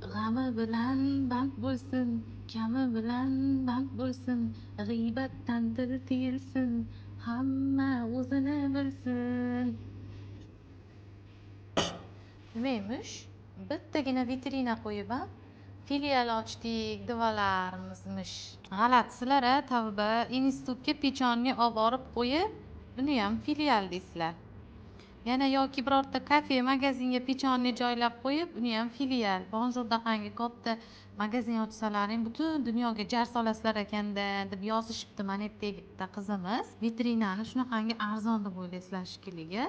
g'ami bilan band bo'lsin, kami bilan band bo'lsin, g'iybatdan dil tiyilsin, hamma o'zini bilsin. Nima emish? Bittagina vitrina qo'yib filial ochdik devalarmizmish. G'alatisizlar tavba. Institutga pechonni olib borib qo'yib, buni ham filial deysizlar. Yana yoki birorta kafe, magazinga pechonni joylab qo'yib, uni ham filial. Bonjourda qangi katta magazin ochsalaring butun dunyoga jar solasizlar ekanda deb yozishibdi mana bitta qizimiz. Vitrinani shunaqangi arzon deb o'ylaysizlar shekilli.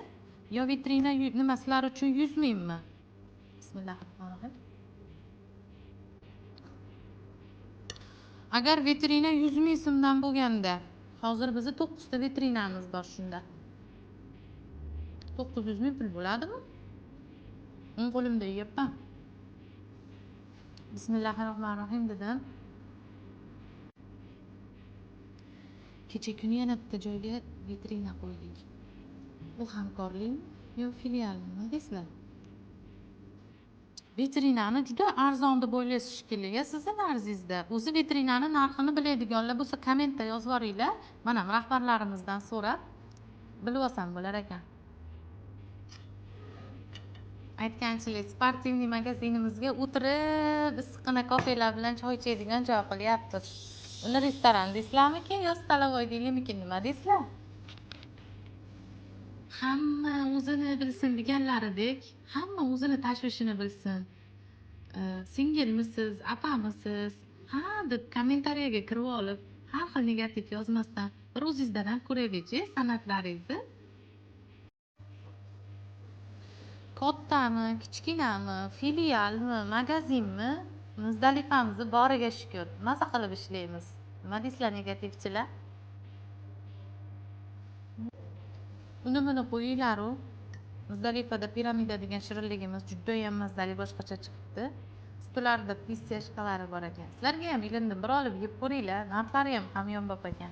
Yo vitrina nima sizlar uchun 100 mingmi? Bismillahirrohmanirrohim. Agar vitrina 100 ming so'mdan bo'lganda, hozir bizda 9 ta vitrinamiz bor shunda. 900 ming pul bo'ladimi? Qo'limda yeyapman. Bismillahirrohmanirrohim dedim. Kecha kuni yana bitta joyga vitrina qo'ydik. Bu hamkorlikmi yo filialmi deysizlar? Vitrinani juda arzon deb o'ylaysiz shekilli. Sizning narzingizda o'zi vitrinani narxini biladiganlar bo'lsa kommentda yozib yuboringlar. Mana rahbarlarimizdan so'rab bilib olsam bo'lar ekan. Aytganchilik sportivniy magazinimizga o'tirib issiqqina kafelar bilan choy ichadigan joy qilyapmiz. Uni restoran deysizlarmikin yo stalovoy deylikmikin nima deysizlar? Hamma o'zini bilsin deganlaridek, hamma o'zini tashvishini bilsin. Singilmisiz, apamisiz, ha deb kommentariyaga kirib olib, har xil negativ yozmasdan bir o'zingizdan ham ko'raylik-chi san'atlaringizni. Kattami, kichkinami, filialmi, magazinmi, Muzdalifamizni boriga shukur. Maza qilib ishlaymiz. Nima deysizlar negativchilar? Uni qo'yinglar-u. Muzdalifada piramida degan shirinligimiz juda ham mazali boshqacha chiqibdi. Ustilarida pistachkalari bor ekan. Sizlarga ham ilindim bir olib yeb ko'ringlar. Narxlari ham hamyonbop ekan.